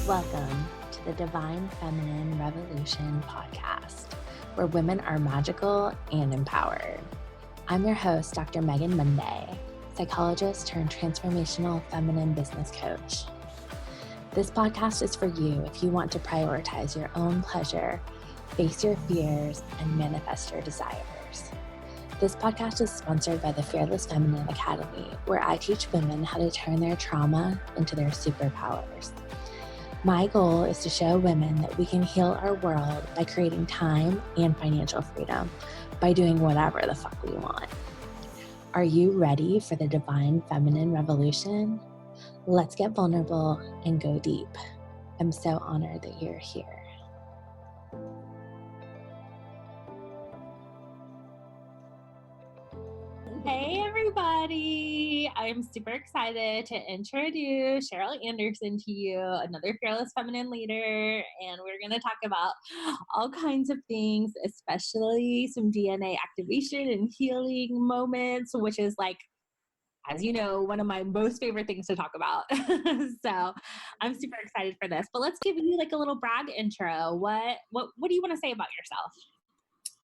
Welcome to the Divine Feminine Revolution podcast, where women are magical and empowered. I'm your host, Dr. Megan Monday, psychologist turned transformational feminine business coach. This podcast is for you if you want to prioritize your own pleasure, face your fears, and manifest your desires. This podcast is sponsored by the Fearless Feminine Academy, where I teach women how to turn their trauma into their superpowers. My goal is to show women that we can heal our world by creating time and financial freedom by doing whatever the fuck we want. Are you ready for the Divine Feminine Revolution? Let's get vulnerable and go deep. I'm so honored that you're here. Hey everybody! I'm super excited to introduce Cheryl Anderson to you, another fearless feminine leader, and we're going to talk about all kinds of things, especially some DNA activation and healing moments, which is like, as you know, one of my most favorite things to talk about. So I'm super excited for this. But let's give you like a little brag intro. What do you want to say about yourself?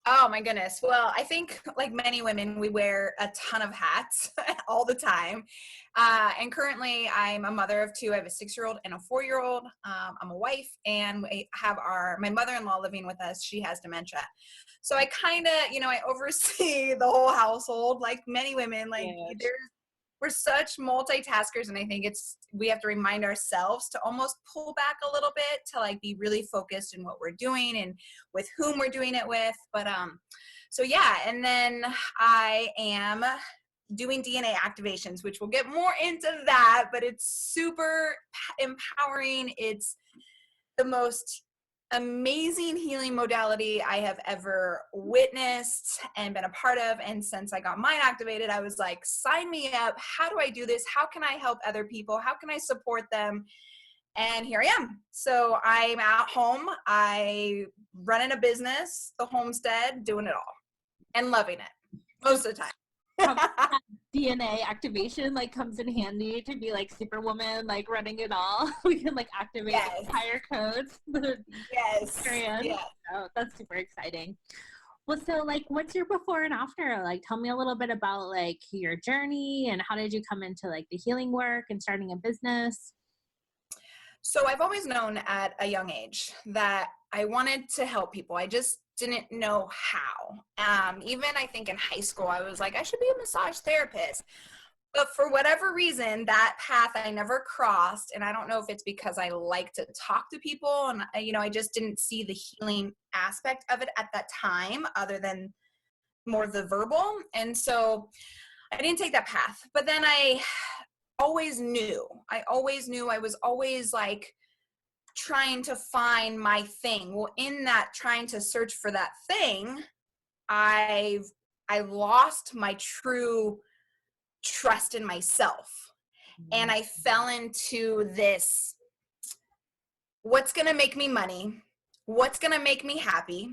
Oh my goodness. Well, I think like many women, we wear a ton of hats all the time. And currently I'm a mother of two. I have a 6-year-old and a 4-year-old. I'm a wife, and we have my mother-in-law living with us. She has dementia. So I kind of, I oversee the whole household like many women. Like we're such multitaskers, and I think we have to remind ourselves to almost pull back a little bit to like be really focused in what we're doing and with whom we're doing it with. But so yeah, and then I am doing DNA activations, which we'll get more into that, but it's super empowering. It's the most amazing healing modality I have ever witnessed and been a part of. And since I got mine activated, I was like, sign me up. How do I do this? How can I help other people? How can I support them? And here I am. So I'm at home. I running a business, the homestead, doing it all and loving it most of the time. DNA activation like comes in handy to be like Superwoman, like running it all. We can like activate entire codes. Yes. Oh, that's super exciting. Well, so like, what's your before and after? Like, tell me a little bit about like your journey and how did you come into like the healing work and starting a business? So I've always known at a young age that I wanted to help people. I just didn't know how. Even I think in high school, I was like, I should be a massage therapist. But for whatever reason, that path I never crossed. And I don't know if it's because I like to talk to people and, I just didn't see the healing aspect of it at that time other than more the verbal. And so I didn't take that path. But then I always knew I was always like trying to find my thing. Well, in that trying to search for that thing, I lost my true trust in myself. And I fell into this, what's going to make me money? What's going to make me happy?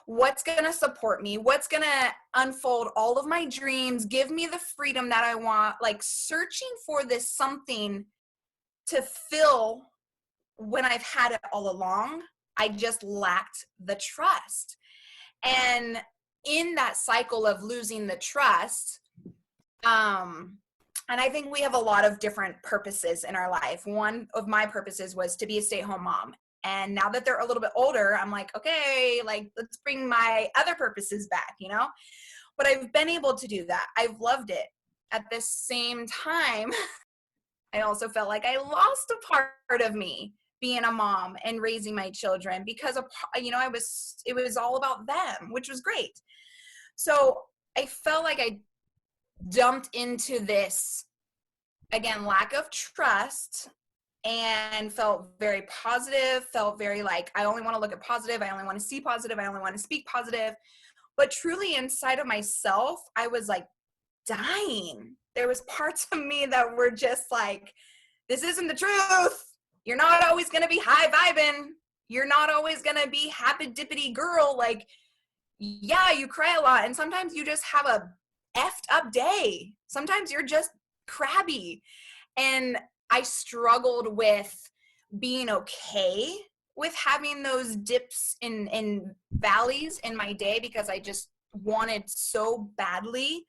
What's going to support me? What's going to unfold all of my dreams? Give me the freedom that I want, like searching for this something to fill when I've had it all along. I just lacked the trust. And in that cycle of losing the trust, and I think we have a lot of different purposes in our life. One of my purposes was to be a stay-at-home mom. And now that they're a little bit older, I'm like, okay, like let's bring my other purposes back, But I've been able to do that. I've loved it. At the same time, I also felt like I lost a part of me being a mom and raising my children because of, it was all about them, which was great. So I felt like I dumped into this, again, lack of trust, and felt very positive, felt very like, I only want to look at positive. I only want to see positive. I only want to speak positive. But truly inside of myself, I was like dying. There was parts of me that were just like, this isn't the truth. You're not always going to be high vibing. You're not always going to be happy dippity girl. Like, yeah, you cry a lot. And sometimes you just have a effed up day. Sometimes you're just crabby. And I struggled with being okay with having those dips and valleys in my day, because I just wanted so badly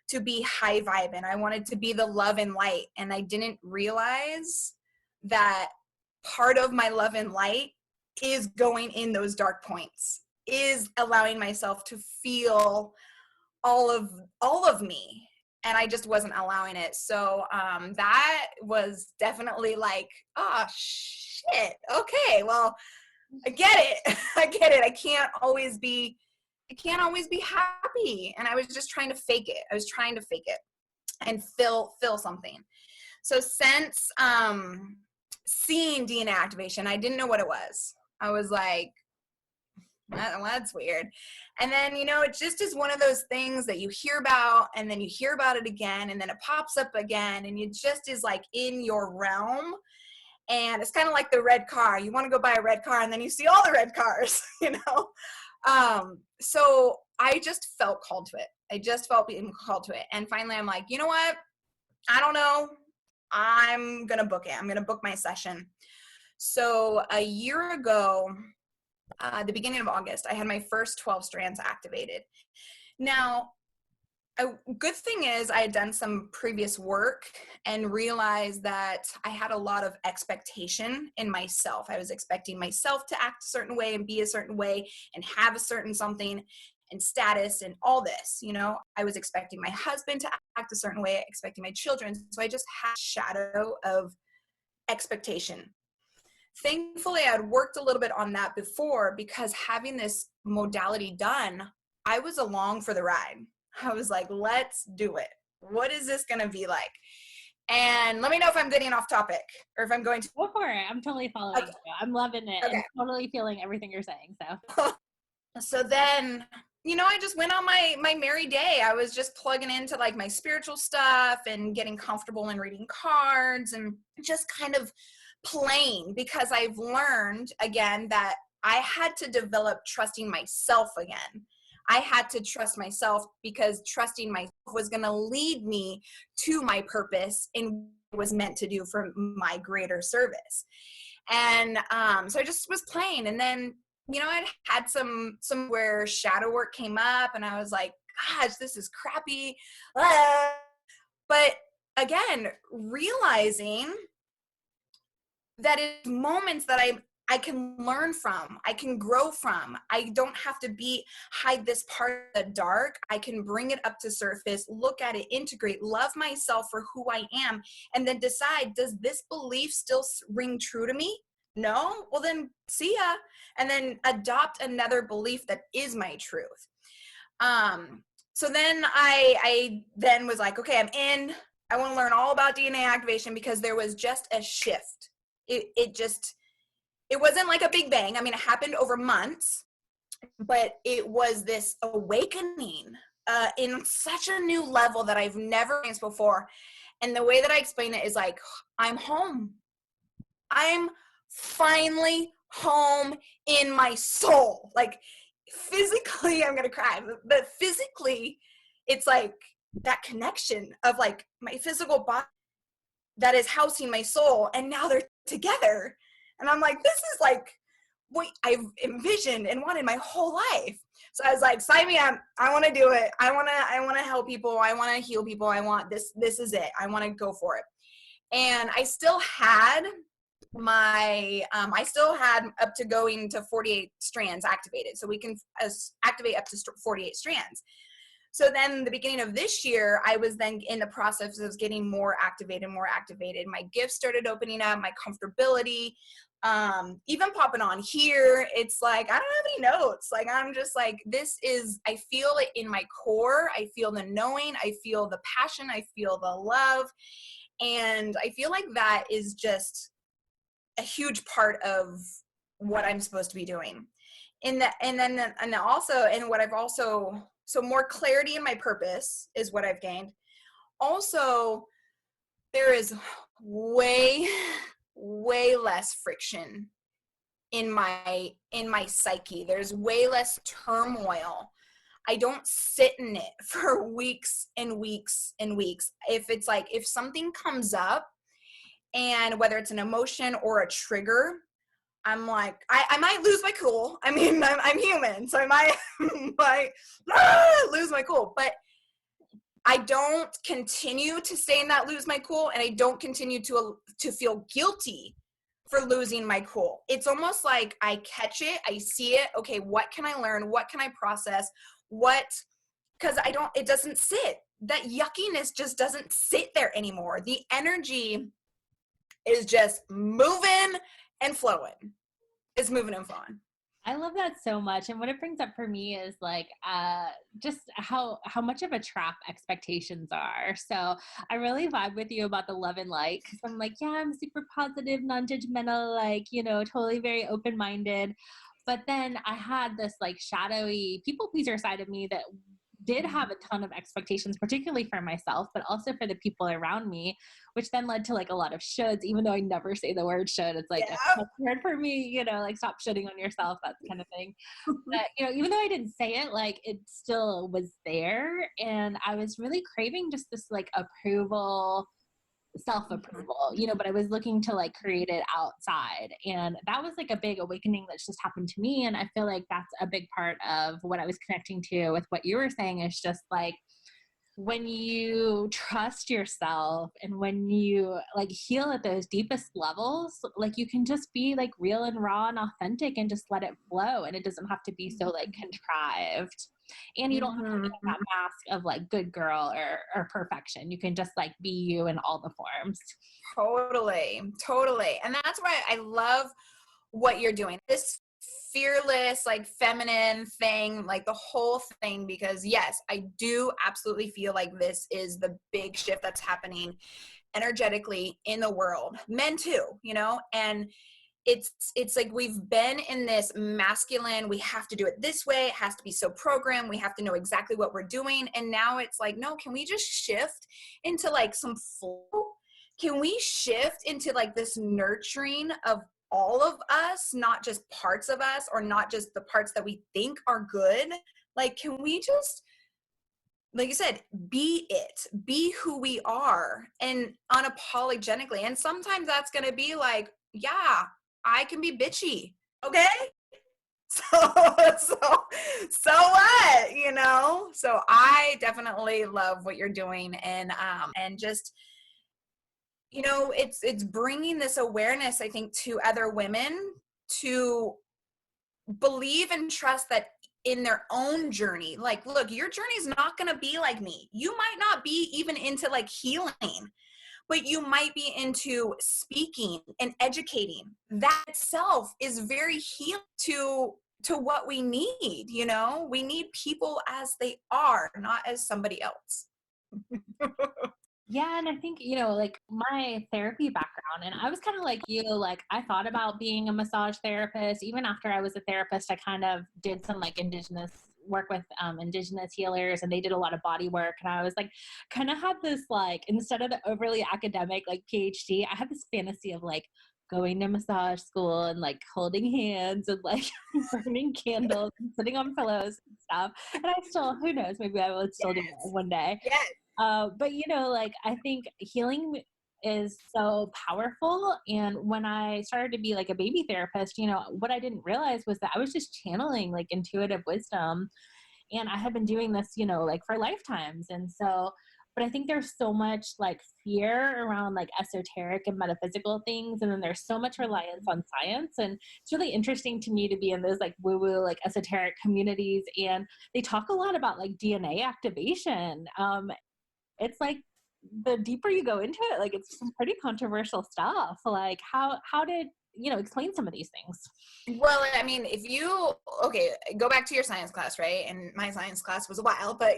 to be high vibe, and I wanted to be the love and light. And I didn't realize that part of my love and light is going in those dark points, is allowing myself to feel all of me, and I just wasn't allowing it. So that was definitely like, oh shit, okay, well, I get it. I get it. I can't always be happy. And I was just trying to fake it. I was trying to fake it and feel something. So since seeing DNA activation, I didn't know what it was. I was like, that's weird. And then, it just is one of those things that you hear about, and then you hear about it again, and then it pops up again, and it just is like in your realm. And it's kind of like the red car. You want to go buy a red car, and then you see all the red cars, So I just felt called to it. I just felt being called to it. And finally I'm like, you know what? I don't know. I'm going to book it. I'm going to book my session. So a year ago, the beginning of August, I had my first 12 strands activated. Now, a good thing is I had done some previous work and realized that I had a lot of expectation in myself. I was expecting myself to act a certain way and be a certain way and have a certain something and status and all this, I was expecting my husband to act a certain way, expecting my children. So I just had a shadow of expectation. Thankfully, I had worked a little bit on that before, because having this modality done, I was along for the ride. I was like, let's do it. What is this going to be like? And let me know if I'm getting off topic or if I'm going to. Go for it. I'm totally following you. I'm loving it. Okay. And totally feeling everything you're saying. So then, I just went on my merry day. I was just plugging into like my spiritual stuff and getting comfortable in reading cards and just kind of playing, because I've learned again that I had to develop trusting myself again. I had to trust myself, because trusting myself was going to lead me to my purpose and was meant to do for my greater service. And so I just was playing. And then, I'd had some where shadow work came up, and I was like, gosh, this is crappy. But again, realizing that it's moments that I can learn from, I can grow from. I don't have to hide this part of the dark. I can bring it up to surface, look at it, integrate, love myself for who I am, and then decide, does this belief still ring true to me? No? Well, then see ya. And then adopt another belief that is my truth. So then I then was like, okay, I'm in. I want to learn all about DNA activation, because there was just a shift. It wasn't like a big bang. I mean, it happened over months, but it was this awakening in such a new level that I've never experienced before. And the way that I explain it is like, I'm home. I'm finally home in my soul. Like physically, I'm going to cry, but physically, it's like that connection of like my physical body that is housing my soul, and now they're together. And I'm like, this is like what I've envisioned and wanted my whole life. So I was like, sign me up. I want to do it. I want to help people. I want to heal people. I want this. This is it. I want to go for it. And I still had up to going to 48 strands activated. So we can activate up to 48 strands. So then the beginning of this year, I was then in the process of getting more activated. My gifts started opening up, my comfortability, even popping on here. It's like, I don't have any notes. Like, I'm just like, I feel it in my core. I feel the knowing, I feel the passion, I feel the love. And I feel like that is just a huge part of what I'm supposed to be doing. So more clarity in my purpose is what I've gained. Also, there is way less friction in my psyche. There's way less turmoil. I don't sit in it for weeks and weeks and weeks. If something comes up And whether it's an emotion or a trigger, I'm like, I might lose my cool. I mean, I'm human, so I might lose my cool. But I don't continue to stay in that lose my cool, and I don't continue to feel guilty for losing my cool. It's almost like I catch it, I see it. Okay, what can I learn? What can I process? Because it doesn't sit. That yuckiness just doesn't sit there anymore. The energy is just moving and flowing. It's moving and flowing. I love that so much. And what it brings up for me is like just how much of a trap expectations are. So I really vibe with you about the love and light, because I'm like, yeah, I'm super positive, non-judgmental, like, totally very open-minded. But then I had this like shadowy people pleaser side of me that did have a ton of expectations, particularly for myself, but also for the people around me, which then led to like a lot of shoulds, even though I never say the word should. It's like a word for me, like stop shoulding on yourself, that kind of thing. But, even though I didn't say it, like it still was there. And I was really craving just this like approval, self-approval, but I was looking to like create it outside. And that was like a big awakening that's just happened to me. And I feel like that's a big part of what I was connecting to with what you were saying, is just like, when you trust yourself and when you like heal at those deepest levels, like you can just be like real and raw and authentic and just let it flow. And it doesn't have to be so like contrived. And you don't have to put on that mask of like good girl or perfection. You can just like be you in all the forms. Totally. And that's why I love what you're doing. This fearless, like feminine thing, like the whole thing, because yes, I do absolutely feel like this is the big shift that's happening energetically in the world. Men too, and it's like we've been in this masculine, we have to do it this way, it has to be so programmed, we have to know exactly what we're doing. And now it's like, no, can we just shift into like some flow? Can we shift into like this nurturing of all of us, not just parts of us, or not just the parts that we think are good? Like, can we just, like you said, be it, be who we are, and unapologetically. And sometimes that's going to be like, yeah, I can be bitchy. Okay. So what, so I definitely love what you're doing. And just, it's bringing this awareness, I think, to other women to believe and trust that in their own journey. Like, look, your journey is not going to be like me. You might not be even into like healing, but you might be into speaking and educating. That itself is very healing to what we need. We need people as they are, not as somebody else. Yeah. And I think, like my therapy background, and I was kind of like you, like I thought about being a massage therapist. Even after I was a therapist, I kind of did some like indigenous work with indigenous healers, and they did a lot of body work. And I was like, kind of had this like, instead of the overly academic like PhD, I had this fantasy of like going to massage school and like holding hands and like burning candles and sitting on pillows and stuff. And I still, who knows, maybe I will still do it one day. Yes. But like I think healing is so powerful. And when I started to be like a baby therapist, what I didn't realize was that I was just channeling like intuitive wisdom. And I had been doing this, like for lifetimes. And so, but I think there's so much like fear around like esoteric and metaphysical things. And then there's so much reliance on science. And it's really interesting to me to be in those like woo-woo, like esoteric communities. And they talk a lot about like DNA activation. It's like the deeper you go into it, like it's some pretty controversial stuff. Like how did explain some of these things? Well, I mean, if you go back to your science class, right? And my science class was a while, but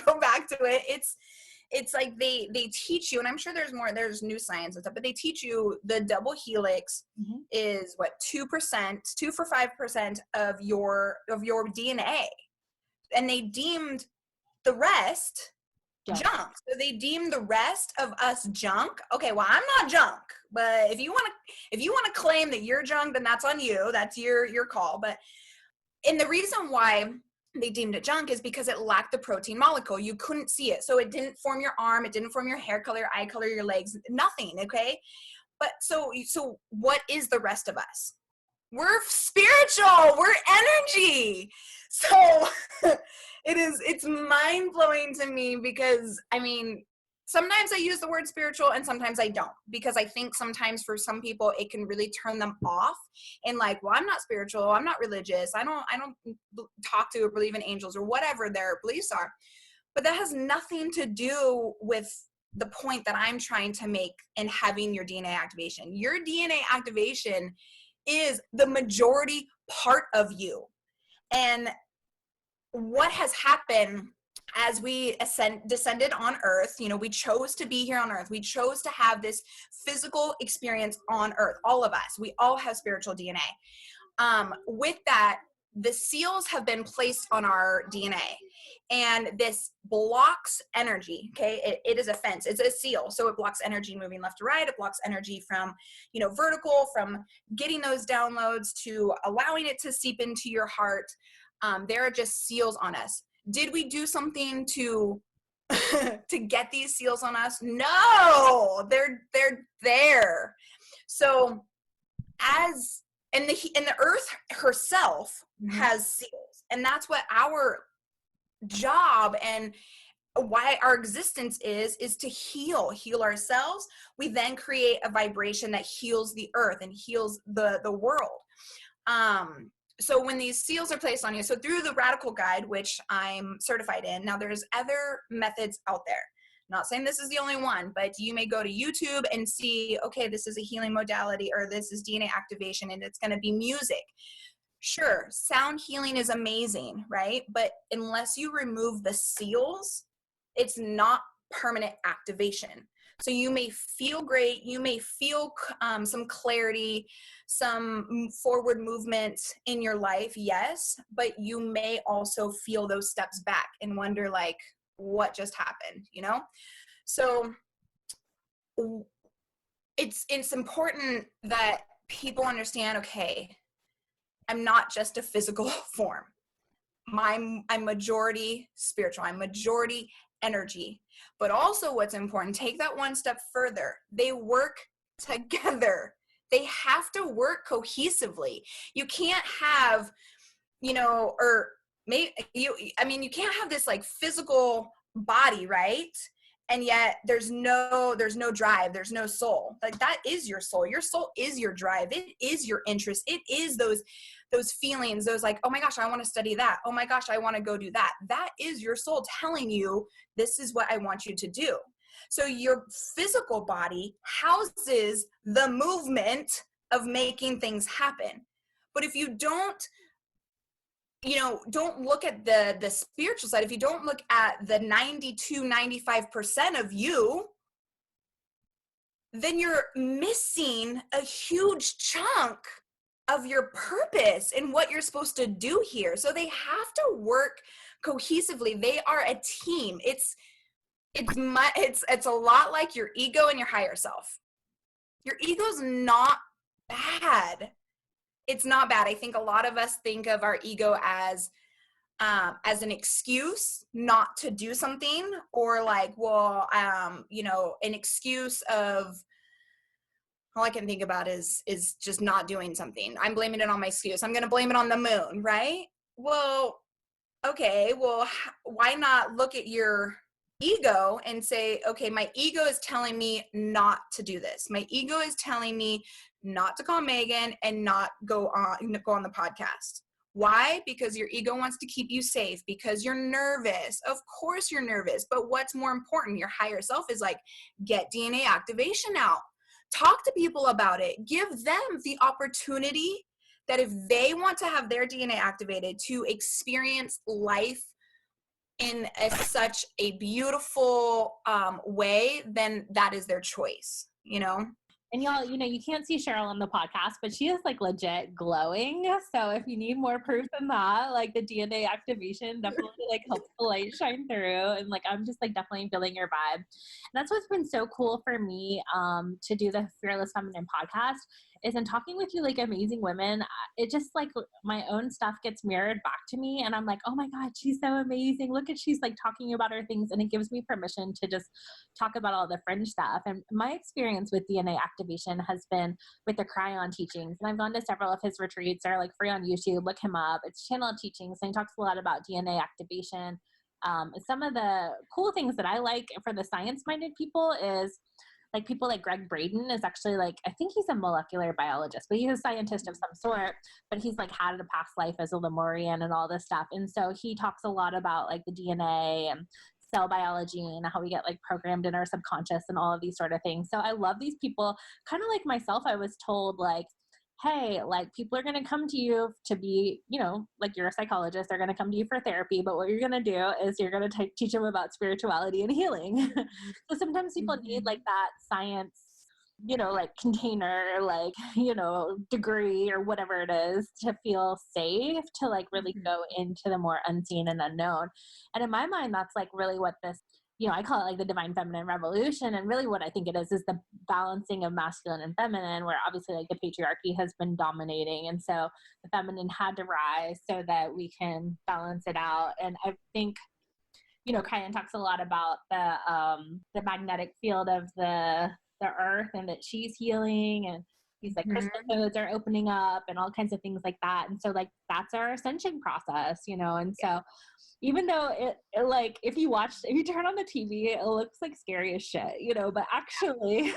go back to it. It's like they teach you, and I'm sure there's new science and stuff, but they teach you the double helix is what 2%, 2 for 5% of your DNA, and they deemed the rest junk. So they deem the rest of us junk. Okay, well, I'm not junk, but if you want to claim that you're junk, then that's on you. That's your call. And the reason why they deemed it junk is because it lacked the protein molecule. You couldn't see it. So it didn't form your arm, it didn't form your hair color, your eye color, your legs, nothing, okay? But so what is the rest of us? We're spiritual, we're energy. So it's mind-blowing to me because, I mean, sometimes I use the word spiritual and sometimes I don't, because I think sometimes for some people it can really turn them off and like, well, I'm not spiritual, I'm not religious, I don't talk to or believe in angels or whatever their beliefs are. But that has nothing to do with the point that I'm trying to make in having your DNA activation. Your DNA activation is the majority part of you. And what has happened as we descended on earth, you know, we chose to be here on earth. We chose to have this physical experience on earth. All of us, we all have spiritual DNA. With that, the seals have been placed on our DNA, and this blocks energy. Okay, it is a fence. It's a seal, so it blocks energy moving left to right. It blocks energy from, you know, vertical, from getting those downloads to allowing it to seep into your heart. There are just seals on us. Did we do something to to get these seals on us? No, they're there. So and the earth herself has seals, and that's what our job and why our existence is to heal ourselves. We then create a vibration that heals the earth and heals the world. So when these seals are placed on you, so through the Radical Guide, which I'm certified in, now there's other methods out there. Not saying this is the only one, but you may go to YouTube and see, okay, this is a healing modality, or this is DNA activation, and it's going to be music. Sure, sound healing is amazing, right? But unless you remove the seals, it's not permanent activation. So you may feel great, you may feel some clarity, some forward movement in your life, yes, but you may also feel those steps back and wonder, like, what just happened, you know? So it's important that people understand, okay, I'm not just a physical form. I'm majority spiritual, I'm majority energy. But also what's important, take that one step further. They work together. They have to work cohesively. You can't have, you know, or maybe you can't have this like physical body, right? And yet there's no drive, there's no soul. Like, that is your soul. Your soul is your drive. It is your interest. It is those feelings, those like, oh my gosh, I want to study that. Oh my gosh, I want to go do that. That is your soul telling you, this is what I want you to do. So your physical body houses the movement of making things happen. But if you don't look at the spiritual side, if you don't look at the 92-95% of you, then you're missing a huge chunk of your purpose and what you're supposed to do here. So they have to work cohesively. They are a team. It's a lot like your ego and your higher self. Your ego's not bad. It's not bad. I think a lot of us think of our ego as an excuse not to do something, or like, well, an excuse of, all I can think about is just not doing something. I'm blaming it on my excuse. I'm going to blame it on the moon, right? Well, okay, well, why not look at your ego and say, okay, my ego is telling me not to do this. My ego is telling me not to call Megan and not go on the podcast. Why? Because your ego wants to keep you safe, because you're nervous. Of course you're nervous, but what's more important? Your higher self is like, get DNA activation out. Talk to people about it. Give them the opportunity that if they want to have their DNA activated to experience life in such a beautiful way, then that is their choice, you know? And y'all, you can't see Cheryl on the podcast, but she is like legit glowing. So if you need more proof than that, like the DNA activation definitely like helps the light shine through. And like, I'm just like definitely feeling your vibe. And that's what's been so cool for me to do the Fearless Feminine podcast, is in talking with you like amazing women, it just like my own stuff gets mirrored back to me. And I'm like, oh my God, she's so amazing. Look at, she's like talking about her things. And it gives me permission to just talk about all the fringe stuff. And my experience with DNA activation has been with the Cryon teachings. And I've gone to several of his retreats. They're like free on YouTube. Look him up. It's Channel Teachings. And he talks a lot about DNA activation. Some of the cool things that I like for the science-minded people is like people like Greg Braden is actually like, I think he's a molecular biologist, but he's a scientist of some sort, but he's like had a past life as a Lemurian and all this stuff. And so he talks a lot about like the DNA and cell biology and how we get like programmed in our subconscious and all of these sort of things. So I love these people. Kind of like myself, I was told like, hey, like people are going to come to you to be, you know, like you're a psychologist, they're going to come to you for therapy, but what you're going to do is you're going to teach them about spirituality and healing. So sometimes people need like that science, you know, like container, like, you know, degree or whatever it is to feel safe to like really go into the more unseen and unknown. And in my mind, that's like really what this, you know, I call it like the divine feminine revolution. And really what I think it is the balancing of masculine and feminine, where obviously like the patriarchy has been dominating. And so the feminine had to rise so that we can balance it out. And I think, you know, Kyan talks a lot about the magnetic field of the earth and that she's healing, and he's like crystal codes are opening up and all kinds of things like that. And so like that's our ascension process, you know. And so even though it like if you turn on the TV, it looks like scary as shit, you know, but actually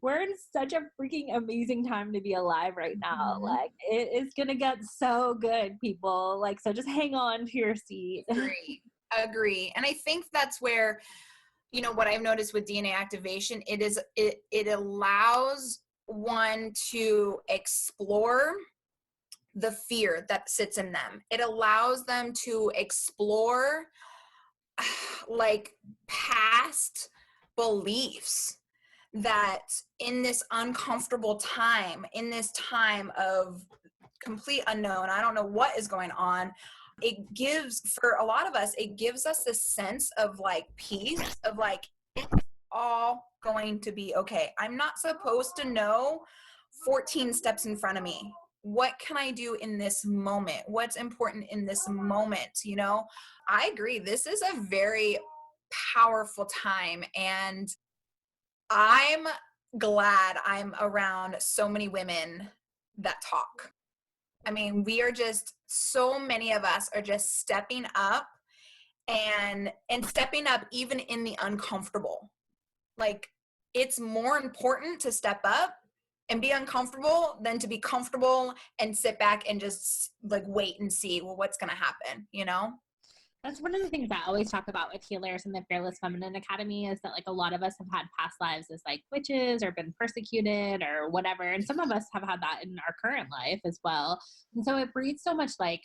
we're in such a freaking amazing time to be alive right now. Like it is gonna get so good, people. Like, so just hang on to your seat. Agree. And I think that's where, you know, what I've noticed with DNA activation, it allows one to explore the fear that sits in them. It allows them to explore like past beliefs that in this uncomfortable time, in this time of complete unknown, I don't know what is going on, it gives, for a lot of us, it gives us this sense of like peace, of like, it's all going to be okay. I'm not supposed to know 14 steps in front of me. What can I do in this moment? What's important in this moment? You know, I agree. This is a very powerful time, and I'm glad I'm around so many women that talk. I mean, we are just, so many of us are just stepping up and stepping up even in the uncomfortable. Like, it's more important to step up and be uncomfortable than to be comfortable and sit back and just like wait and see, well, what's going to happen, you know? That's one of the things I always talk about with healers in the Fearless Feminine Academy is that like a lot of us have had past lives as like witches or been persecuted or whatever. And some of us have had that in our current life as well. And so it breeds so much like,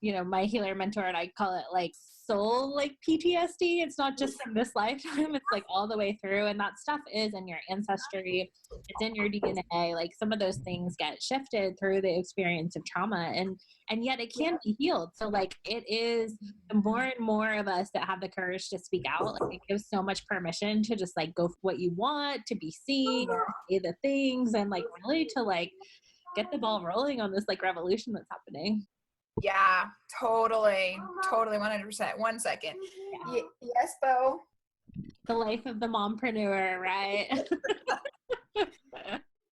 you know, my healer mentor and I call it like soul like PTSD. It's not just from this lifetime, it's like all the way through, and that stuff is in your ancestry, it's in your DNA. Like some of those things get shifted through the experience of trauma, and yet it can be healed. So like it is the more and more of us that have the courage to speak out, like it gives so much permission to just like go for what you want, to be seen, say the things, and like really to like get the ball rolling on this like revolution that's happening. Yeah, totally, 100%. 1 second. Yeah. Yes, Bo. The life of the mompreneur, right?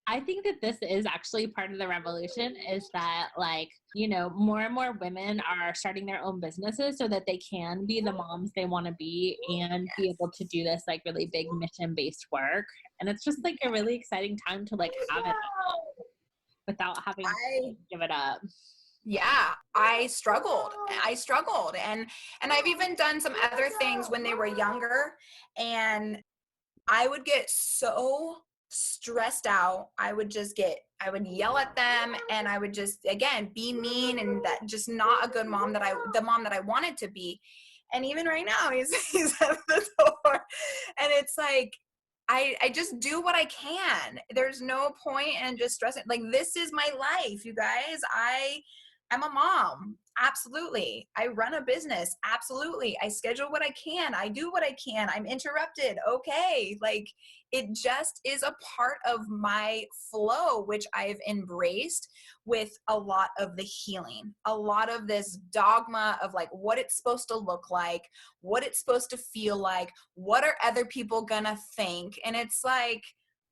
I think that this is actually part of the revolution, is that like, you know, more and more women are starting their own businesses so that they can be the moms they want to be and be able to do this like really big mission-based work. And it's just like a really exciting time to like have it all without having to give it up. Yeah, I struggled and I've even done some other things when they were younger, and I would get so stressed out. I would yell at them, and I would just, again, be mean, and that just not a good mom, the mom that I wanted to be. And even right now he's at the door, and it's like, I just do what I can. There's no point in just stressing. Like, this is my life, you guys. I'm a mom. Absolutely. I run a business. Absolutely. I schedule what I can. I do what I can. I'm interrupted. Okay. Like, it just is a part of my flow, which I've embraced with a lot of the healing, a lot of this dogma of like what it's supposed to look like, what it's supposed to feel like, what are other people gonna think? And it's like,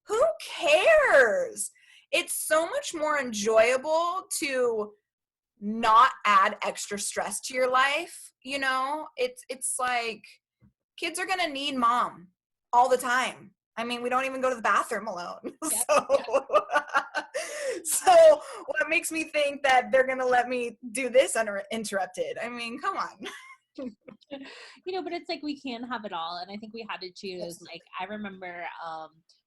who cares? It's so much more enjoyable to not add extra stress to your life. You know, it's like kids are gonna need mom all the time. I mean, we don't even go to the bathroom alone. Yep. So what makes me think that they're gonna let me do this uninterrupted? I mean, come on. But it's like we can have it all, and I think we had to choose. Like, I remember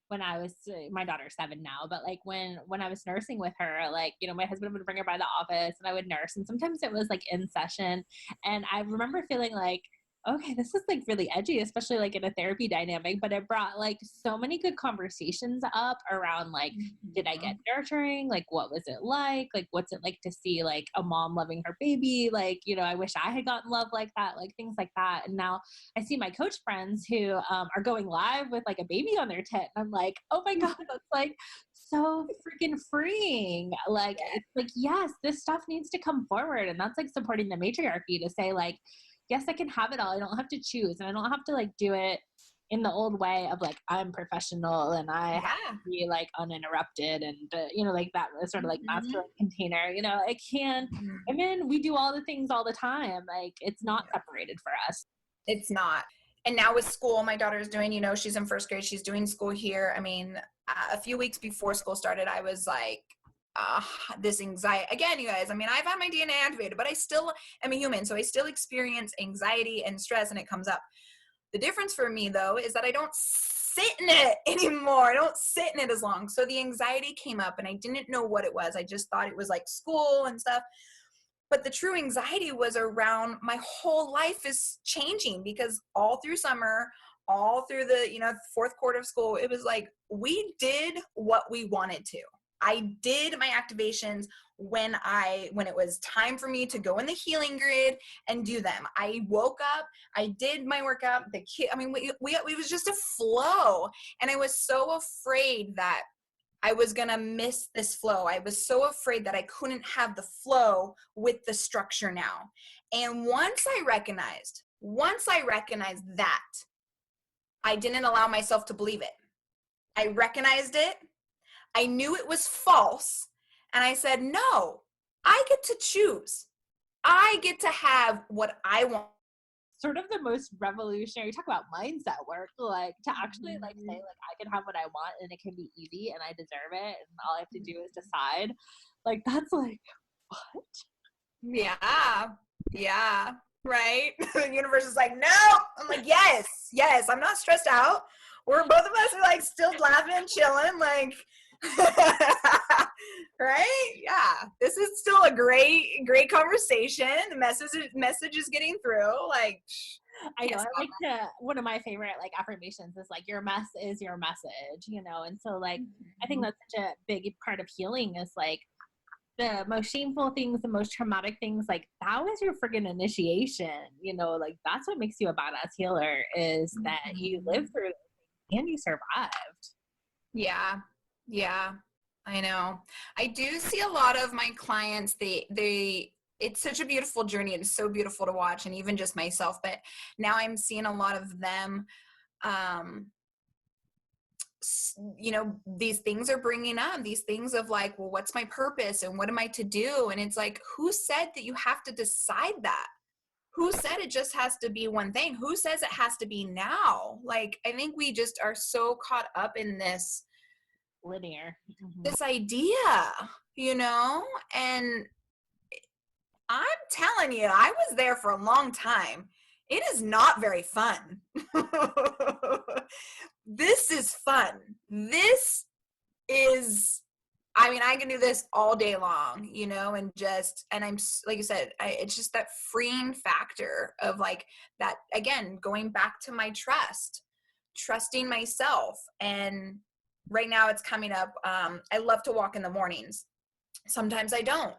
when I was, my daughter's 7 now, but like when I was nursing with her, like, my husband would bring her by the office and I would nurse, and sometimes it was like in session, and I remember feeling like, okay, this is like really edgy, especially like in a therapy dynamic, but it brought like so many good conversations up around like, did I get nurturing? Like, what was it like? Like, what's it like to see like a mom loving her baby? Like, I wish I had gotten love like that, like things like that. And now I see my coach friends who are going live with like a baby on their tit. And I'm like, oh my God, that's like so freaking freeing. Like, it's like, yes, this stuff needs to come forward. And that's like supporting the matriarchy to say like, yes, I can have it all. I don't have to choose, and I don't have to like do it in the old way of like, I'm professional and I have to be like uninterrupted and like that sort of like masculine container. It can, we do all the things all the time. Like, it's not separated for us. It's not. And now with school, my daughter's doing, she's in first grade, she's doing school here. I mean, a few weeks before school started, I was like, this anxiety again, you guys. I mean, I've had my DNA activated, but I still am a human, so I still experience anxiety and stress, and it comes up. The difference for me though is that I don't sit in it anymore. I don't sit in it as long. So the anxiety came up and I didn't know what it was. I just thought it was like school and stuff. But the true anxiety was around my whole life is changing, because all through summer, all through the fourth quarter of school, it was like we did what we wanted to. I did my activations when it was time for me to go in the healing grid and do them. I woke up, I did my workout, it was just a flow. And I was so afraid that I was going to miss this flow. I was so afraid that I couldn't have the flow with the structure now. And once I recognized that, I didn't allow myself to believe it. I recognized it. I knew it was false. And I said, no, I get to choose. I get to have what I want. Sort of the most revolutionary, talk about mindset work, like to actually like say like, I can have what I want and it can be easy and I deserve it. And all I have to do is decide. Like, that's like, what? Yeah. Right. The universe is like, no. I'm like, yes. I'm not stressed out. Both of us are like still laughing, chilling, like, right? Yeah. This is still a great conversation. The message is getting through. Like, I know. I like one of my favorite like affirmations is like, your mess is your message, and so like, I think that's such a big part of healing is like the most shameful things, the most traumatic things, like that was your friggin' initiation, like that's what makes you a badass healer is that you lived through it and you survived. Yeah. I know. I do see a lot of my clients, it's such a beautiful journey. It's so beautiful to watch, and even just myself, but now I'm seeing a lot of them, these things are bringing up these things of like, well, what's my purpose and what am I to do? And it's like, who said that you have to decide that? Who said it just has to be one thing? Who says it has to be now? Like, I think we just are so caught up in this linear, this idea, and I'm telling you, I was there for a long time. It is not very fun. This is fun. This is, I can do this all day long, and I'm, like you said, it's just that freeing factor of like that, again, going back to my trusting myself. And right now it's coming up. I love to walk in the mornings. Sometimes I don't.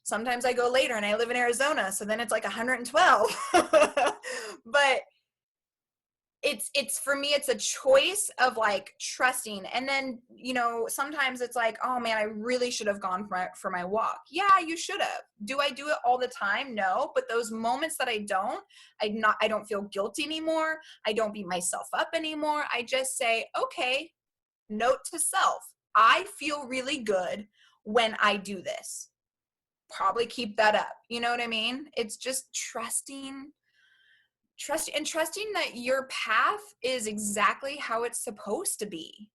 Sometimes I go later, and I live in Arizona, so then it's like 112. But it's for me, it's a choice of like trusting. And then, sometimes it's like, oh man, I really should have gone for my walk. Yeah, you should have. Do I do it all the time? No. But those moments that I don't feel guilty anymore. I don't beat myself up anymore. I just say, okay, note to self, I feel really good when I do this. Probably keep that up. You know what I mean? It's just trusting that your path is exactly how it's supposed to be.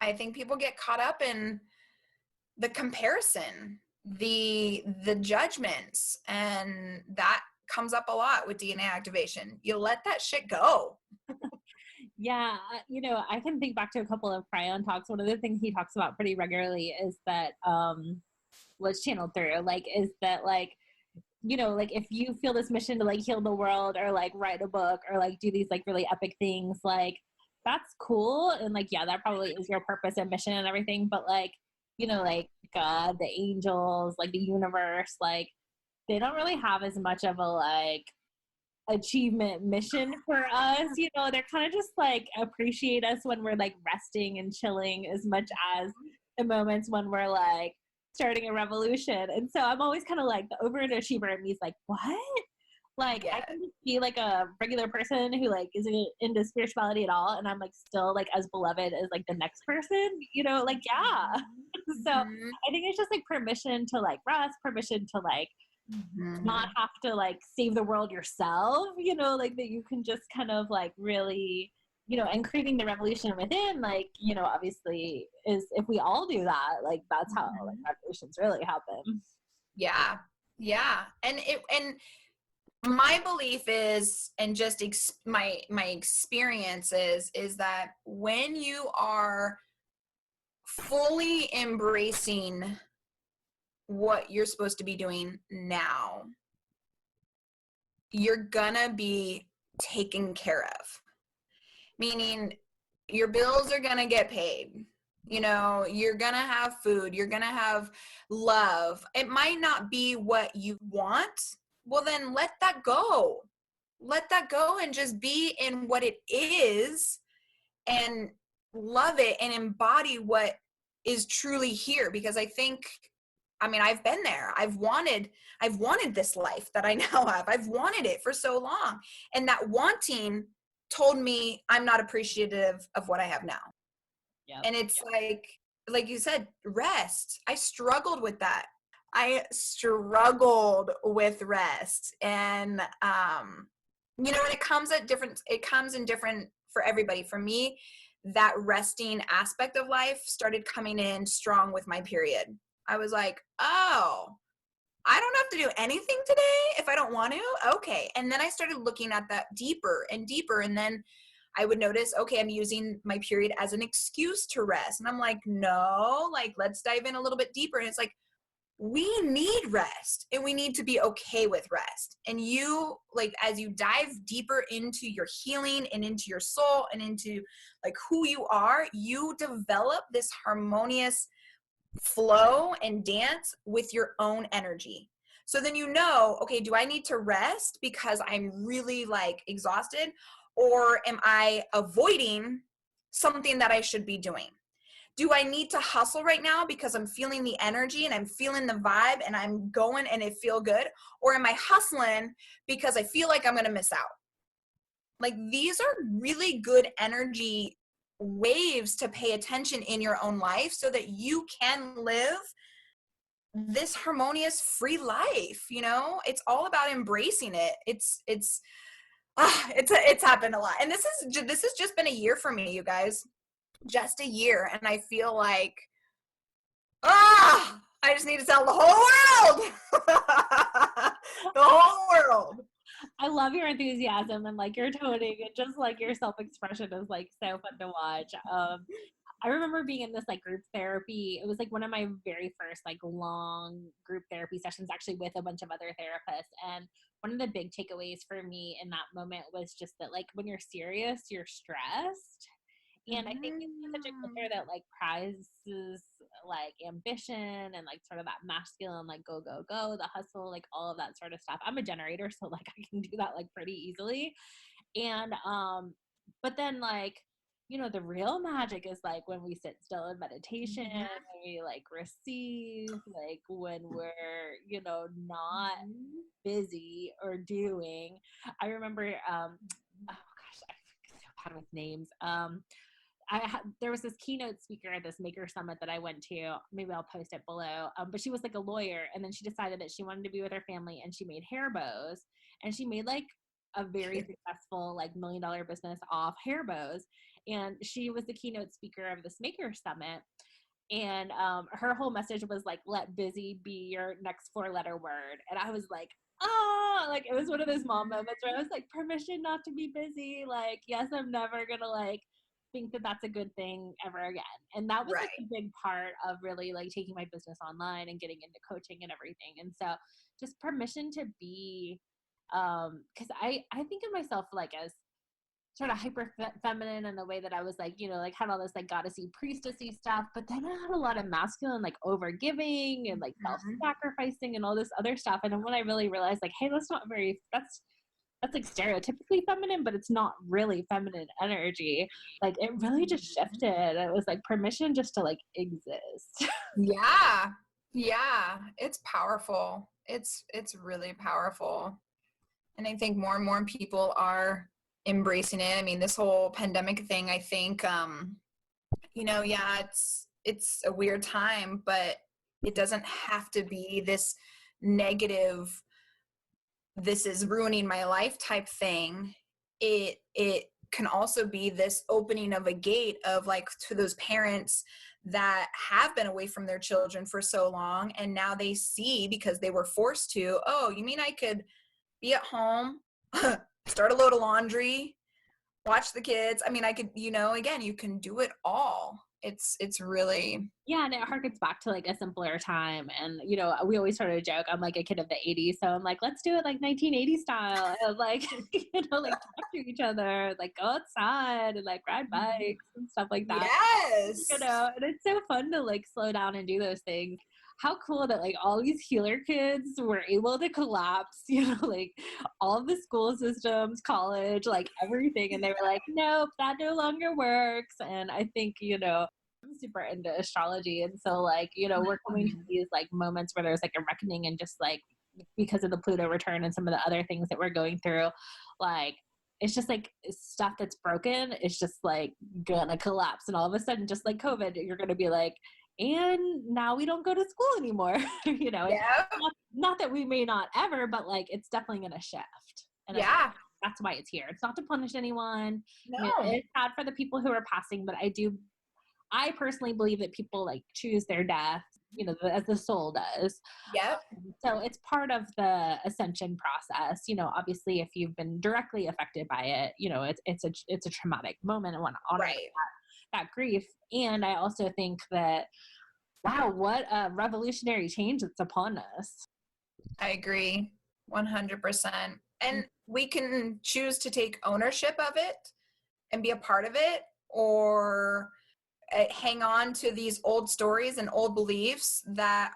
I think people get caught up in the comparison, the judgments, and that comes up a lot with DNA activation. You let that shit go. Yeah, I can think back to a couple of Cryon talks. One of the things he talks about pretty regularly is that what's channeled through, like, is that like, like if you feel this mission to like heal the world or like write a book or like do these like really epic things, like that's cool. And like, yeah, that probably is your purpose and mission and everything. But like, like God, the angels, like the universe, like they don't really have as much of a like achievement mission for us. They're kind of just like appreciate us when we're like resting and chilling as much as the moments when we're like starting a revolution. And so I'm always kind of like, the overachiever in me is like, what? Like, I can just be like a regular person who like isn't into spirituality at all, and I'm like still like as beloved as like the next person, like, yeah. So I think it's just like permission to like rest, permission to like not have to like save the world yourself, like that you can just kind of like really, and creating the revolution within, like, obviously is, if we all do that, like that's how like revolutions really happen. Yeah. And my belief is, and just my experience is that when you are fully embracing what you're supposed to be doing now, you're gonna be taken care of. Meaning your bills are gonna get paid. You're gonna have food, you're gonna have love. It might not be what you want. Well, then let that go. Let that go and just be in what it is and love it and embody what is truly here. Because I've been there. I've wanted this life that I now have. I've wanted it for so long. And that wanting told me I'm not appreciative of what I have now. Yep. And it's like you said, rest. I struggled with that. I struggled with rest. And, and it comes in different for everybody. For me, that resting aspect of life started coming in strong with my period. I was like, oh, I don't have to do anything today if I don't want to. Okay. And then I started looking at that deeper and deeper. And then I would notice, okay, I'm using my period as an excuse to rest. And I'm like, no, like, let's dive in a little bit deeper. And it's like, we need rest and we need to be okay with rest. And you, like, as you dive deeper into your healing and into your soul and into like who you are, you develop this harmonious flow and dance with your own energy. So then okay, do I need to rest because I'm really like exhausted, or am I avoiding something that I should be doing? Do I need to hustle right now because I'm feeling the energy and I'm feeling the vibe and I'm going and it feel good? Or am I hustling because I feel like I'm going to miss out? Like, these are really good energy waves to pay attention in your own life so that you can live this harmonious free life. It's all about embracing it. It's happened a lot. And this has just been a year for me, you guys. Just a year. And I feel like, I just need to tell the whole world. The whole world. I love your enthusiasm and like your toning and just like your self-expression is like so fun to watch. I remember being in this like group therapy. It was like one of my very first like long group therapy sessions, actually with a bunch of other therapists. And one of the big takeaways for me in that moment was just that like when you're serious, you're stressed. And I think it's such a culture that like prizes like ambition and like sort of that masculine, like go, go, go, the hustle, like all of that sort of stuff. I'm a generator, so like I can do that like pretty easily. And but then like, you know, the real magic is like when we sit still in meditation, and we like receive, like when we're, you know, not busy or doing. I remember oh gosh, I'm so bad with names. There was this keynote speaker at this maker summit that I went to. Maybe I'll post it below. But she was like a lawyer, and then she decided that she wanted to be with her family, and she made hair bows, and she made like a very successful like $1 million business off hair bows. And she was the keynote speaker of this maker summit. And her whole message was like, let busy be your next 4-letter word. And I was like, oh, like it was one of those mom moments where I was like, permission not to be busy. Like, yes, I'm never gonna like think that that's a good thing ever again. And that was like a big part of really like taking my business online and getting into coaching and everything. And so just permission to be, because I think of myself like as sort of hyper feminine in the way that I was like, you know, like had all this like goddessy priestessy stuff, but then I had a lot of masculine, like over giving and like self-sacrificing and all this other stuff. And then when I really realized like, hey, that's like stereotypically feminine, but it's not really feminine energy. Like it really just shifted. It was like permission just to like exist. Yeah. It's powerful. It's really powerful. And I think more and more people are embracing it. I mean, this whole pandemic thing, I think, you know, yeah, it's a weird time, but it doesn't have to be this negative, this is ruining my life type thing. It can also be this opening of a gate of like to those parents that have been away from their children for so long, and now they see, because they were forced to, oh, you mean I could be at home, start a load of laundry, watch the kids. I mean, I could, you know, again, you can do it all. It's really. Yeah, and it harkens back to like a simpler time. And, you know, we always sort of joke, I'm like a kid of the 80s. So I'm like, let's do it like 1980 style. And like, you know, like talk to each other, like go outside and like ride bikes and stuff like that. Yes. You know, and it's so fun to like slow down and do those things. How cool that like all these healer kids were able to collapse, you know, like all of the school systems, college, like everything. And they were like, nope, that no longer works. And I think, you know, I'm super into astrology. And so like, you know, we're coming to these like moments where there's like a reckoning, and just like because of the Pluto return and some of the other things that we're going through, like it's just like stuff that's broken. It's just like gonna collapse. And all of a sudden, just like COVID, you're gonna be like, and now we don't go to school anymore. You know, not that we may not ever, but like it's definitely going to shift. And that's why it's here. It's not to punish anyone. No. You know, it's sad for the people who are passing, but I personally believe that people like choose their death, you know, as the soul does. Yep. So it's part of the ascension process. You know, obviously if you've been directly affected by it, you know, it's a traumatic moment, and want to honor that grief. And I also think that, wow, what a revolutionary change that's upon us. I agree 100%. And we can choose to take ownership of it and be a part of it, or hang on to these old stories and old beliefs that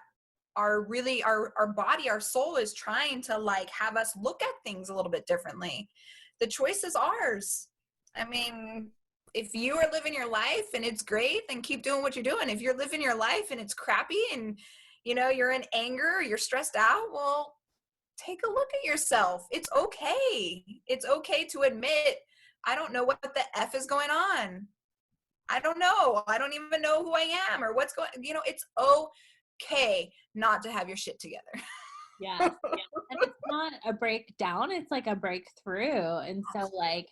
are really our body, our soul is trying to like have us look at things a little bit differently. The choice is ours. I mean, if you are living your life and it's great, then keep doing what you're doing. If you're living your life and it's crappy and, you know, you're in anger, you're stressed out, well, take a look at yourself. It's okay. It's okay to admit, I don't know what the F is going on. I don't know. I don't even know who I am or what's going, you know, it's okay not to have your shit together. Yeah. And it's not a breakdown. It's like a breakthrough. And so like,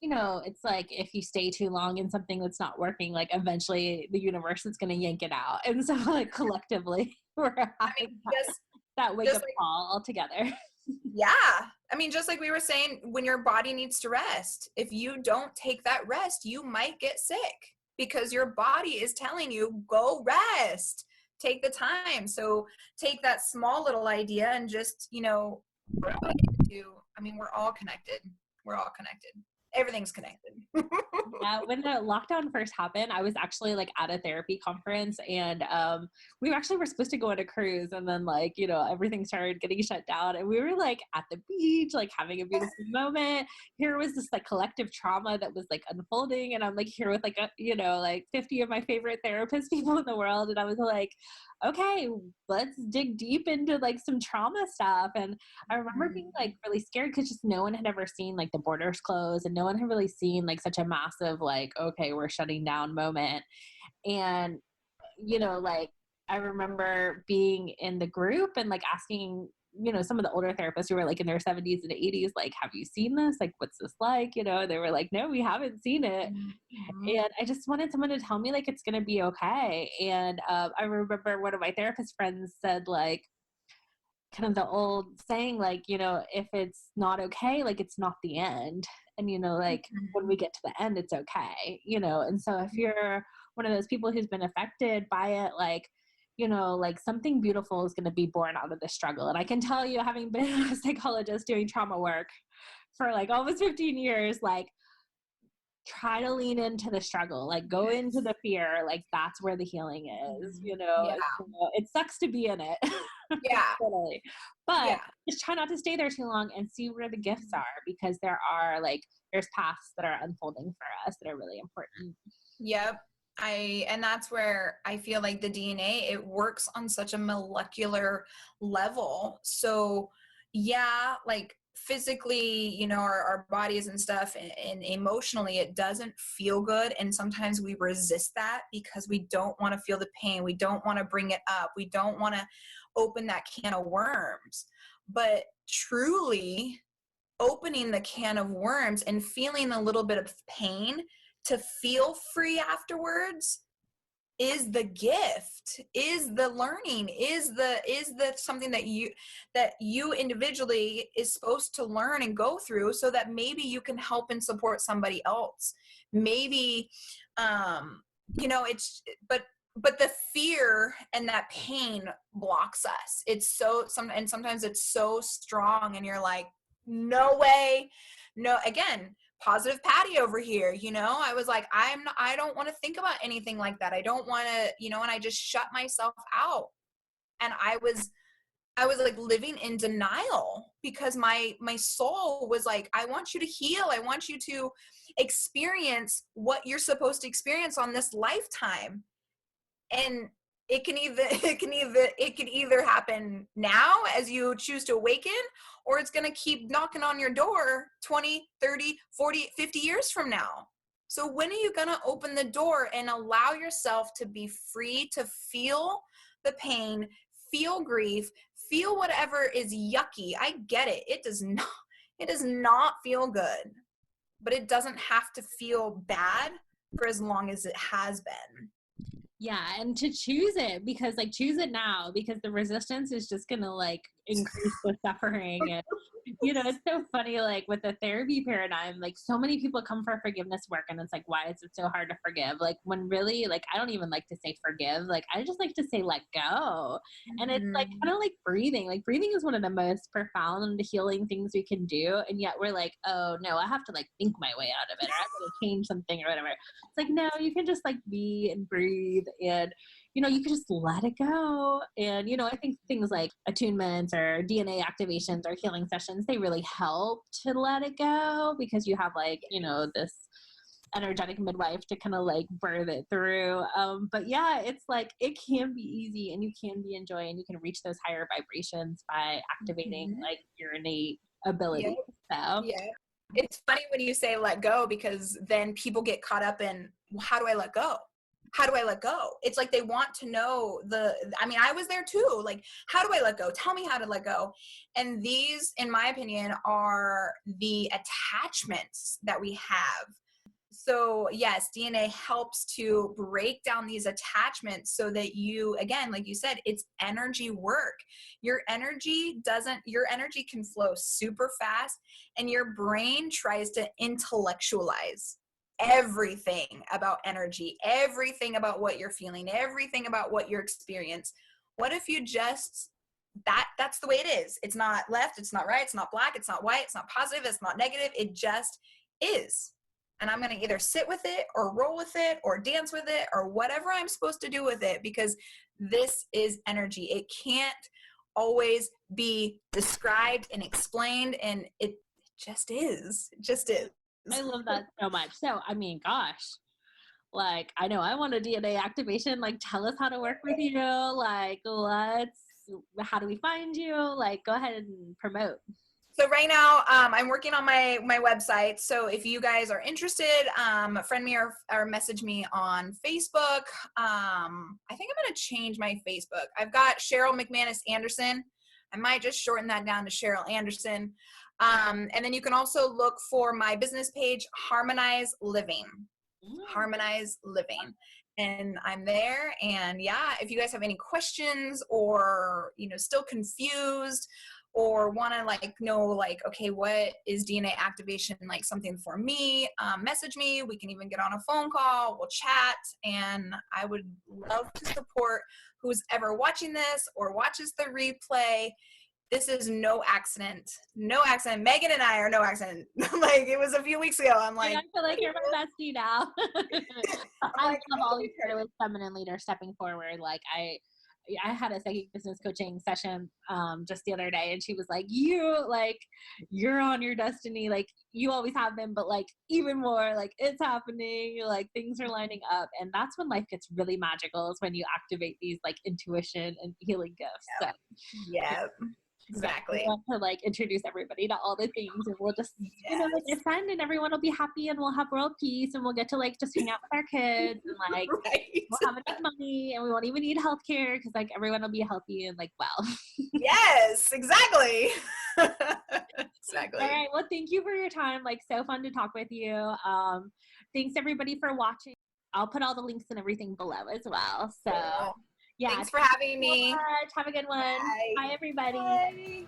you know, it's like if you stay too long in something that's not working, like eventually the universe is going to yank it out. And so like collectively we're having that wake up call all together. Yeah. I mean, just like we were saying, when your body needs to rest, if you don't take that rest, you might get sick because your body is telling you, go rest, take the time. So take that small little idea and just, you know, grow it into, I mean, we're all connected. We're all connected. everything's connected. Yeah, when the lockdown first happened, I was actually like at a therapy conference, and we actually were supposed to go on a cruise, and then like, you know, everything started getting shut down, and we were like at the beach, like having a beautiful moment. Here was this like collective trauma that was like unfolding, and I'm like here with like you know, like 50 of my favorite therapist people in the world, and I was like, okay, let's dig deep into like some trauma stuff. And I remember being like really scared because just no one had ever seen like the borders close, and no one had really seen like such a massive like, okay, we're shutting down moment. And you know, like I remember being in the group and like asking, you know, some of the older therapists who were like in their 70s and 80s, like, have you seen this? Like, what's this like? You know, they were like, no, we haven't seen it. And I just wanted someone to tell me like it's gonna be okay. And I remember one of my therapist friends said like, kind of the old saying, like, you know, if it's not okay, like it's not the end. And, you know, like when we get to the end, it's okay, you know? And so if you're one of those people who's been affected by it, like, you know, like something beautiful is going to be born out of the struggle. And I can tell you, having been a psychologist doing trauma work for like almost 15 years, like try to lean into the struggle, like go into the fear, like that's where the healing is, you know? Yeah. So it sucks to be in it. Yeah. Totally. But Yeah. just try not to stay there too long and see where the gifts are, because there are like, there's paths that are unfolding for us that are really important. Yep. And that's where I feel like the DNA, it works on such a molecular level. So yeah, like physically, you know, our bodies and stuff, and emotionally, it doesn't feel good. And sometimes we resist that because we don't want to feel the pain. We don't want to bring it up. We don't want to open that can of worms. But truly opening the can of worms and feeling a little bit of pain to feel free afterwards is the gift, is the learning, is the something that you individually is supposed to learn and go through, so that maybe you can help and support somebody else. Maybe you know, it's but the fear and that pain blocks us. It's so and sometimes it's so strong, and you're like, no way, no. Again, positive Patty over here, you know, I was like, I don't want to think about anything like that. I don't want to, you know, and I just shut myself out. And I was like living in denial because my soul was like, I want you to heal. I want you to experience what you're supposed to experience on this lifetime. And it can either happen now as you choose to awaken, or it's going to keep knocking on your door 20, 30, 40, 50 years from now. So when are you going to open the door and allow yourself to be free to feel the pain, feel grief, feel whatever is yucky? I get it. It does not feel good, but it doesn't have to feel bad for as long as it has been. Yeah, and to choose it, because like choose it now, because the resistance is just gonna like increase the suffering. And you know, it's so funny, like with the therapy paradigm, like so many people come for forgiveness work, and it's like, why is it so hard to forgive? Like when really, like I don't even like to say forgive, like I just like to say let go. And it's like kind of like breathing. Like breathing is one of the most profound healing things we can do, and yet we're like, oh no, I have to like think my way out of it, or I have to change something or whatever. It's like, no, you can just like be and breathe, and you know, you can just let it go. And you know, I think things like attunements or DNA activations or healing sessions, they really help to let it go, because you have like, you know, this energetic midwife to kind of like birth it through. But yeah, it's like it can be easy, and you can be in joy, and you can reach those higher vibrations by activating like your innate ability. So yeah. It's funny when you say let go, because then people get caught up in, well, how do I let go? How do I let go? It's like they want to know I mean, I was there too. Like, how do I let go? Tell me how to let go. And these, in my opinion, are the attachments that we have. So yes, DNA helps to break down these attachments so that you, again, like you said, it's energy work. Your energy can flow super fast, and your brain tries to intellectualize everything about energy, everything about what you're feeling, everything about what you experience. What if you just, that's the way it is. It's not left, it's not right, it's not black, it's not white, it's not positive, it's not negative. It just is. And I'm going to either sit with it or roll with it or dance with it or whatever I'm supposed to do with it, because this is energy. It can't always be described and explained, and it just is. It just is. I love that so much. So, I mean, gosh, like, I know I want a DNA activation. Like, tell us how to work with you. Like, how do we find you? Like, go ahead and promote. So right now, I'm working on my website. So if you guys are interested, friend me or message me on Facebook. I think I'm going to change my Facebook. I've got Cheryl McManus Anderson. I might just shorten that down to Cheryl Anderson. And then you can also look for my business page, Harmonize Living. Harmonize Living. And I'm there. And yeah, if you guys have any questions or, still confused, or want to know okay, what is DNA activation, like something for me, message me. We can even get on a phone call, we'll chat, and I would love to support who's ever watching this or watches the replay. This is no accident. Megan and I are no accident. Like, it was a few weeks ago. I'm like, I feel like you're my bestie now. I love all these fearless feminine leaders stepping forward. Like, I had a psychic business coaching session just the other day, and she was like, you're on your destiny. Like, you always have been, but like even more, like it's happening, like things are lining up. And that's when life gets really magical, is when you activate these like intuition and healing gifts. Yep. So, yeah. Exactly. I want to introduce everybody to all the things, and we'll just ascend, and everyone will be happy, and we'll have world peace, and we'll get to just hang out with our kids, and right. We'll have enough money, and we won't even need healthcare, because everyone will be healthy and well. Yes, exactly. Exactly. All right. Well, thank you for your time. So fun to talk with you. Thanks everybody for watching. I'll put all the links and everything below as well. So. Cool. Yeah. Thanks for having me. So much. Have a good one. Bye everybody. Bye.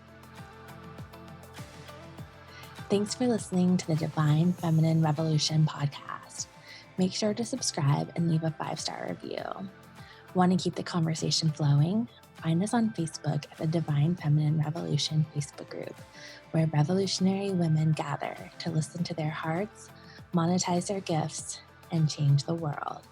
Thanks for listening to the Divine Feminine Revolution podcast. Make sure to subscribe and leave a 5-star review. Want to keep the conversation flowing? Find us on Facebook at the Divine Feminine Revolution Facebook group, where revolutionary women gather to listen to their hearts, monetize their gifts, and change the world.